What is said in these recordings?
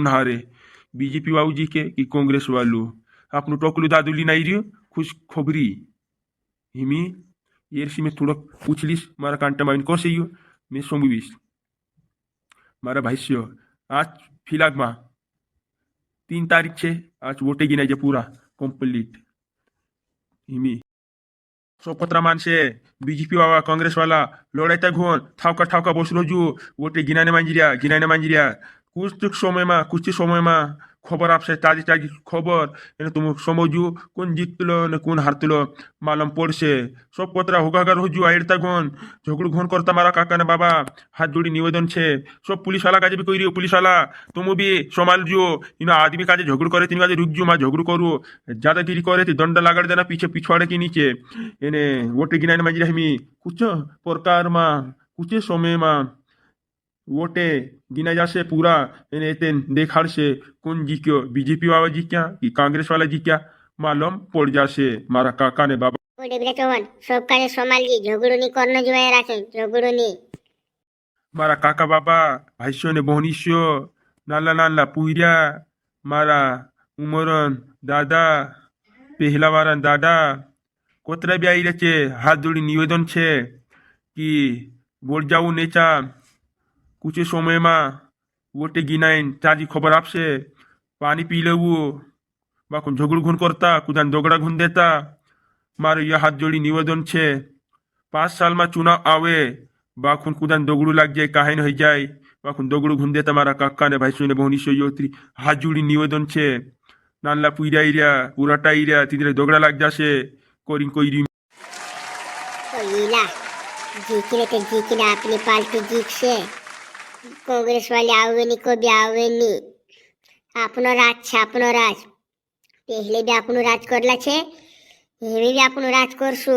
कौन हारे, बीजेपी वाऊ जी के कि कांग्रेस वालू आपनु टोकलू दादुली नहीं रियो खुश खबरी हिमी ये सी में थोड़ा पूछलिस मारा कांटा माइन कौन यो मैं सोमविस मारा भाष्य आज फिलहाल में 3 तारीख छे आज वोटे गिनाई पूरा कंप्लीट हिमी सोपत्रा मानसे बीजेपी वाला कांग्रेस वाला लड़ाईता घोन ठावका बसलो जो वोटे गिनाने मांजिरिया कुछ समय में खबर आपसे ताजी खबर तुम समझू कौन जितलो ने कौन हारतलो मालूम पड़से सब कतरा होगागर हो आयरता घोन झगड़ घोन करता मारा काका ने बाबा हाथ जोड़ी निवेदन छे सब पुलिस वाला काजे भी कह रही पुलिस वाला तुम भी संभाल जो इन आदमी काजे झगड़ करे तीन काजे रुक जो माँ झगड़ करू ज्यादागिरी करे थी दंड लागाड़ देना पीछे पिछवाड़े के नीचे इन्हें वोटे गिनाने मांजिरा हमी कुछ प्रकार में कुछ समय में वोटे गिना जासे पूरा देखाड़ से कौन जीक्यो बीजेपी वाला जीक्या कि कांग्रेस वाला जीक्या मालूम पड़ जासे मारा काका ने बाबा सब काजे संभालिए झगड़ो करने जुआए राखे झगड़ो मारा काका बाबा भाष्यो ने बहनिष्यो नाला पुहरिया मारा उमरन दादा पहला वारन दादा कोतरा भी आई रहे हाथ जोड़ी निवेदन छे कि वोट जाऊ नेचा कुछ समय में वोटे गिनाइन ताजी खबर आपसे पानी पी लेवू बाकुन झगड़ घुन करता कुदान दोगड़ा घुन देता मारे यह हाथ जोड़ी निवेदन छे 5 साल में चुनाव आवे बाकुन कुदान दोगड़ू लग जाए काहे हो जाए बाकुन दोगड़ू घुन देता मारा काका ने भाई सुने बहुनी सोयोत्री हाथ जोड़ी निवेदन छे नानला पुइरा इरिया पुराटा इरिया तिदरे दोगड़ा लग जासे कोरिन कोइरी जीकिना अपनी पार्टी जीत से कांग्रेस वाले आवे को भी आवे अपनो राज पहले भी अपनो राज करला छे हेमे भी अपनो राज करसु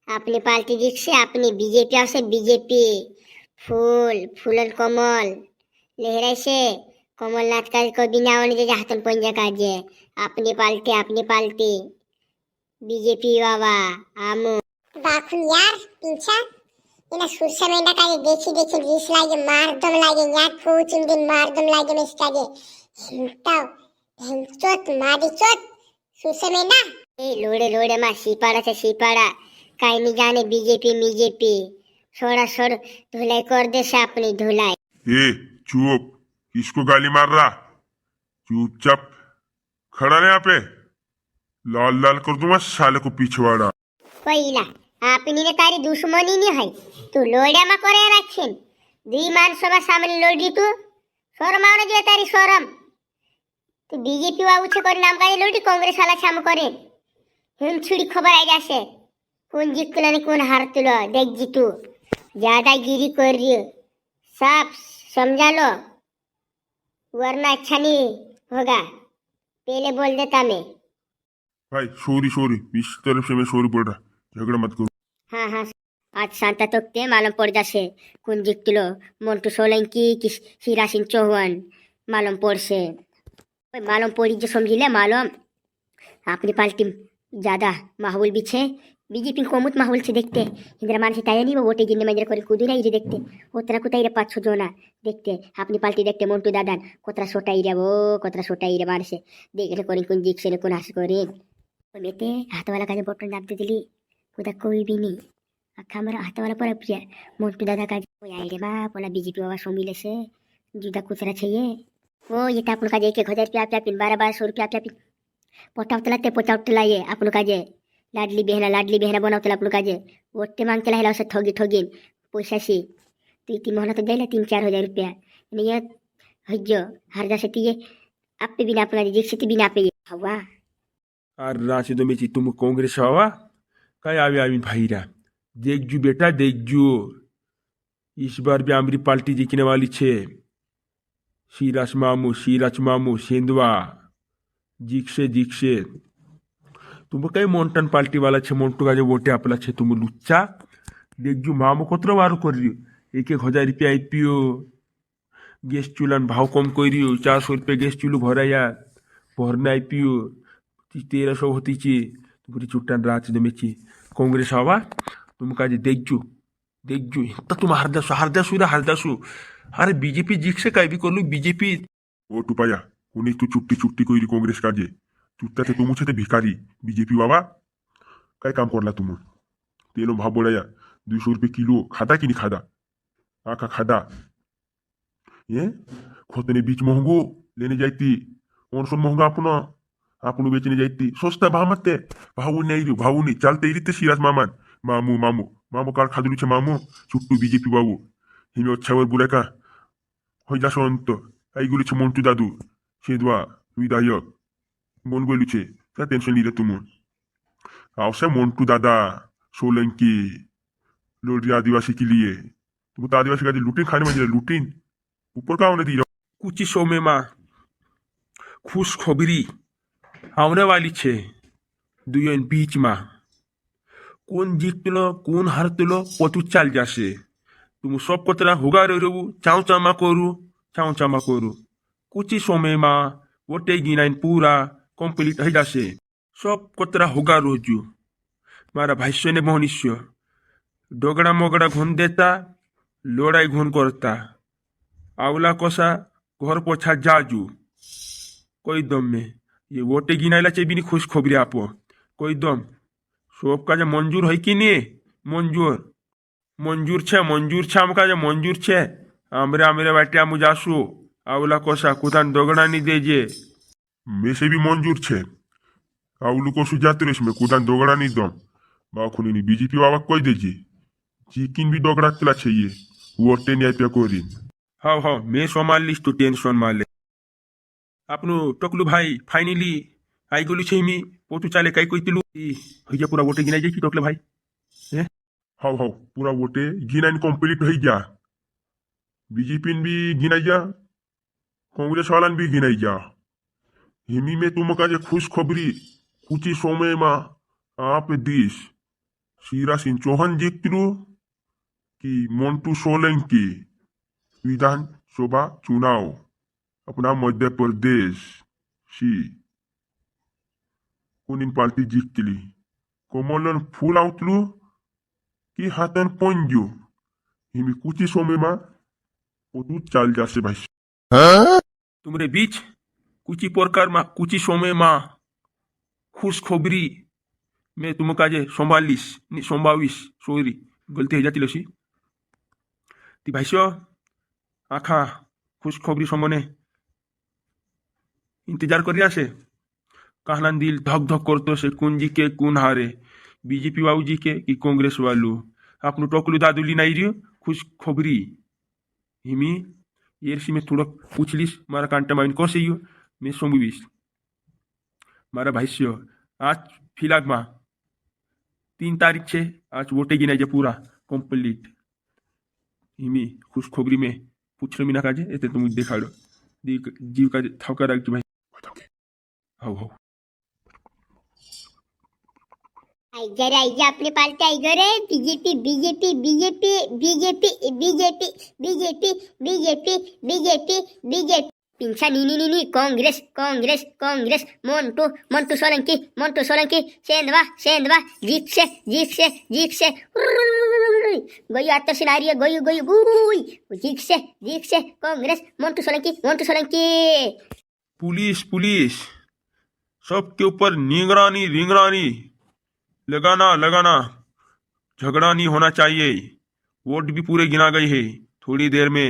अपनी पार्टी जीत से अपनी बीजेपी आवशे बीजेपी फूलन कमल लहराई से कमलनाथ का को बिना आवने जे हाथन पंजा काजे अपनी पार्टी बीजेपी वावा आमु बाखुन यार पीछा इना सुरसा मेंढा काजे देखी रीस लागे मारदम लागे याद कोचिन दिन मारदम लागे में काजे हिंताव हिंचोत मादी चोत सुरसा मेंढा ए लोड़े मा सीपाड़ा काई नहीं जाने बीजेपी सोड़ धुलाई कर दे से अपनी धुलाई ए चुप किसको गाली मार रहा चुपचाप खड़ा रहे यहाँ पे लाल कर दूंगा साले को पिछवाड़ा पहिला आपनी ने तारी दुश्मनी नहीं है तू लोड़ा में करे रखिन दी मान सभा सामने लोड़ी तू शरम आवने जो तारी शरम तू बीजेपी वाला उछे कर नाम का लोड़ी कांग्रेस वाला छाम करे हम छुड़ी खबर आई जासे कौन जीतलो ने कौन हारतलो देख जी तू ज्यादा गिरी कर रही साफ समझा लो वरना अच्छा नहीं होगा पहले बोल देता मैं भाई सॉरी इस तरफ से मैं सॉरी बोल रहा झगड़ा मत करो हाँ आज शांता तकते मालूम पड़ जासे कौन जितलो मोन्टू सोलंकी कि सिरासिन चौहान मालूम पड़से मालूम पड़ी जो समझी ले मालूम अपनी पार्टी ज्यादा माहौल भी छे बीजेपी कोमुत माहौल से देखते इंदिरा मान से ताया नहीं वो वोटे गिनने में करे कूदू नहीं देखते उतरा कुताई रे 5-6 जोना देखते अपनी पार्टी देखते मोन्टू दादान कोतरा सोटा इरे वो कोतरा सोटा इरे मार से देख ले कोन कोन जिक से कोन हास करे मेते हाथ वाला काजे बटन दाब दे दिली कुदा कोई भी नहीं अखा मेरा हाथ वाला पर प्रिय मोन्टू दादा का कोई आई रे बा पोला बीजेपी वाला सोमिले से जुदा कुतरा चाहिए वो ये ता अपन का 1000 रुपया आप पिन 1200 रुपया आप पिन पोटावतला ये अपन का जे लाडली बहना बनावतला अपन का जे वोटे मांगतला हेला से ठगीन पैसा से तो इतनी मेहनत तो देला 3-4 हजार रुपया नहीं हज्जो हर जा से ये आप पे बिना अपना जिक से बिना पे हवा अरे राशि तो मेची तुम कांग्रेस हवा काय आवी भाईरा देखजू बेटा देखजू इस बार भी हमारी पार्टी जीतने वाली छे सीराज मामू सेंधवा जीक से तुम कई मोन्टन पार्टी वाला छे मोन्टू का जो वोटे आपला छे तुम लुच्चा देखजू मामू कतरो वारू कर रही 1,000 रुपया आईपीओ गैस चूल्हा भाव कम कर रही 400 रुपये गैस चूल्हू भराया भरना आईपीओ 1300 होती चे तुम चुट्टान रात दमेची कांग्रेस हवा तुम का देखजू तुम हारदासू अरे बीजेपी जीक से काय भी कर लू बीजेपी ও টুপাইয়া উনি তো চুট্টি চুট্টি কইরি কংগ্রেস কাজে চুট্টাতে তুমু সাথে ভিখারি বিজেপি বাবা काय काम करला तुम तेलो भाव बोलाया 200 रुपये किलो खादा कि नहीं खादा आखा खादा ये खोतने बीच महंगो लेने जाती और सो महंगा आपण बेचने जाती सस्ता भाव मत भाऊ नहीं चालते इरीते सिराज मामान मामू मामू मामू कार खादुलू छे मामू चुट्टू बीजेपी बाबू हिमे अच्छा बोले का হয়ে যা অন্ত এইগুলি ছে মন্টু দাদু সেদুয়া বিধায়ক মন বলুছে তা টেনশন নিলে তুমি आवश्य मोन्टू दादा सोलंकी लोडी आदिवासी के लिए तुम तो आदिवासी का लुटिन खाने में लुटिन ऊपर का होने दी कुछ सोमे माँ खुश खबरी आने वाली छे दुयन बीच माँ कौन जीतलो कौन हारतलो पतु चाल जासे तुम सब कतरा होगा रहू चाऊ चामा करू कुछ समय माँ वोटे गिनाइन पूरा कंप्लीट है जासे सब कतरा होगा रोजू मारा भाष्य ने मोहनिष्य डोगड़ा मोगड़ा घुन देता लोड़ाई घुन करता आवला कोसा घर पोछा जाजू कोई दम में ये वोटे गिनाइला चेबिनी खुश खबरी आप कोई दम सब का मंजूर है कि नहीं मंजूर छे हमका मंजूर छे आमरे बाटे आमु जासू आवला कोसा कुदान दोगड़ा नहीं देजे में से भी मंजूर छे आवलू को सुजात में कुदान दोगड़ा नहीं दम बाखुनी बीजेपी बाबा कोई देजी चिकिन भी दोगड़ा तला चाहिए वोटे न्याय पे कोरिन हाँ मैं सोमाल लिस्ट तो टेंशन माले आपनु टकलू भाई फाइनली आई गलु छेमी पोतु चाले काई कोइतिलु हइया पूरा वोटे गिनाई जाई टकले भाई हाँ पूरा वोटे गिनाइन कंप्लीट हई जा बीजेपी भी गिनाई जा कांग्रेस वाला भी गिनाई जा हिमी में तुम का खुश खबरी कुछ समय में आप देश शिवराज सिंह चौहान जीतलू कि मोन्टू सोलंकी विधानसभा चुनाव अपना मध्य प्रदेश सी कुनिन पार्टी जीतली कमलन फूल आउतलू कि हाथन पंजू हिमी कुछ समय में पतु चाल जासे भाई तुमरे बीच कुछ प्रकार में कुछ समय में खुश खबरी मैं तुम काजे संभाविस सोरी गलती हो जाती लसी ती भाई आखा खुश खबरी समने इंतजार कर आसे कहना दिल धक धक करते से कौन जी के कौन हारे बीजेपी बाबू जी के कि कांग्रेस वालू आपनु टोकलू दादुली नहीं रियो खुश खबरी हिमी येरसी में थोड़ा पूछलिस मारा कांटा माइन कसे यो मैं सोमविस मारा भाष्य आज फिलहाल माँ 3 तारीख छे आज वोटे गिनाई जा पूरा कंप्लीट हिमी खुश खबरी में पूछ मीना काजे एते तुम देखाड़ो जीव का थका रख भाई हाउ आइजा अपनी पार्टी आइजा रे BJP BJP BJP BJP BJP BJP BJP BJP BJP पिंछा नी कांग्रेस कांग्रेस कांग्रेस मोन्टू सोलंकी सेंधवा जीत से गयो आतर सिनारियो गयो गुई जीत से कांग्रेस मोन्टू सोलंकी पुलिस सबके ऊपर निगरानी लगाना झगड़ा नहीं होना चाहिए वोट भी पूरे गिना गई है थोड़ी देर में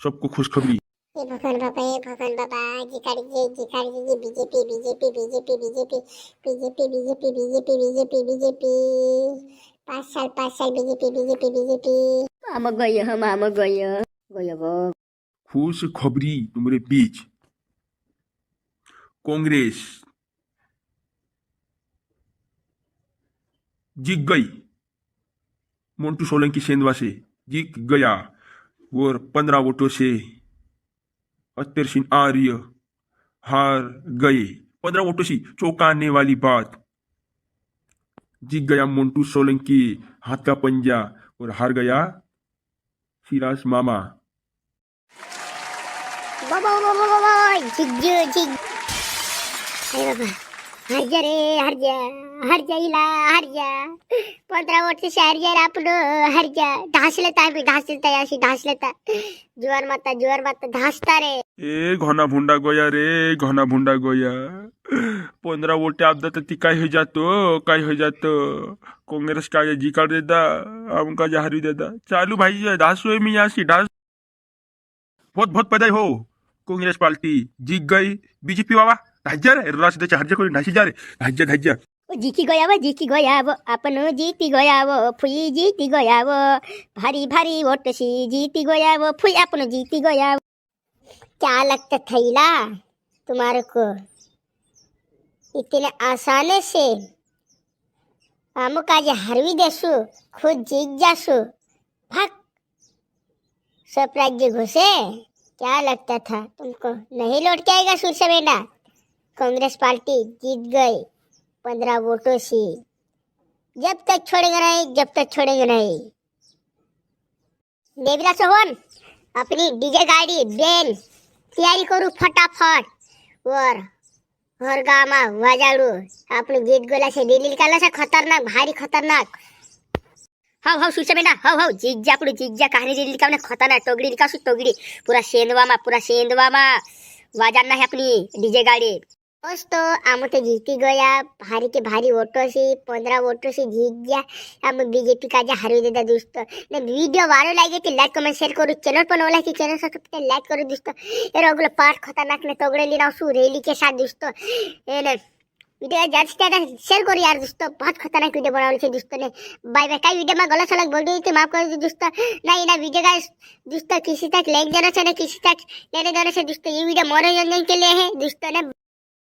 सबको खुशखबरी ये भगवान बाबा जिकाड़ी BJP BJP BJP BJP BJP BJP BJP BJP BJP 5 साल बीजेपी बीजेपी बीजेपी मामा गयो गो खुश खबरी तुम्हारे बीच कांग्रेस जीत गई मोन्टू सोलंकी सेंधवा से जीत गया और 15 वोटों से अत्तर सिंह आर्य हार गए 15 वोटों से चौंकाने वाली बात जीत गया मोन्टू सोलंकी हाथ का पंजा और हार गया सिराज मामा बाबा हरजा रे हरजा, हरजाईला हरजा. 15 वर्ष हरजा रे आपण हरजा. ढासलेता आम्ही ढासलेता अशी ढासलेता. जुवार माता ढासता रे. ए घना भुंडा गोया रे, घना भुंडा गोया. 15 वोटे आपदा तर ती काय हो जातो. काँग्रेस काय जिकाड देता, आमका हारी देता. चालू भाई ढासोय मी अशी ढास बहुत पैदा हो. काँग्रेस पार्टी जीत गई. बीजेपी बाबा हजार राष्ट्राच्या हरजा करून ढाशी जा रे. हजार जिकी गया वो आपण जीती गया वो फुई जीती गया वो भारी वोटशी जीती गया वो फुई आपण जीती गया. क्या लगता थैला तुम्हारे को इतने आसाने से अमुक आज हरवी देसु खुद जीत जासु भाग सब राज्य घुसे. क्या लगता था तुमको नहीं लौट के आएगा सुरसा बेटा. कांग्रेस पार्टी जीत गई 15 वोटों से. जब तक छोड़ेंगे नहीं. देवीरा सोहन अपनी डीजे गाड़ी बेन तयारी करू फटाफट वर हर गामा वाजाडू. आपण जीत गोलाशे दिल्ली कालाशा खतरनाक भारी खतरनाक. हाव सुशा बेटा हाव जीज्जा कहानी दिली का खतरनाक टोगडी का टोगडी पूरा शेंदवामा वाजाना है अपनी डीजे गाड़ी. दोस्तों आम तो जीती गया भारी के भारी वोटों से 15 वोटों से जीत गया. हम बीजेपी का जा हरवी देता दोस्तों. ने वीडियो वारो लागे तो लाइक कमेंट शेअर करू. चॅनल पण ओला की चॅनल सब्सक्राइब लाइक करू दोस्तों. ये रोगला पार्ट खतरनाक ने तोगड़े ली नाउ रैली के साथ दोस्तों. ये ने वीडियो ज्यादा शेयर करो यार दोस्तों. बहुत खतरनाक वीडियो बनावल छे दोस्तों ने. बाय काय वीडियो में गलत सलग बोल दी तो माफ कर दो दोस्तों. नहीं ना वीडियो गाइस दोस्तों किसी तक लेक देना चाहिए किसी तक लेने देना चाहिए दोस्तों. ये वीडियो मनोरंजन के लिए है दोस्तों ने.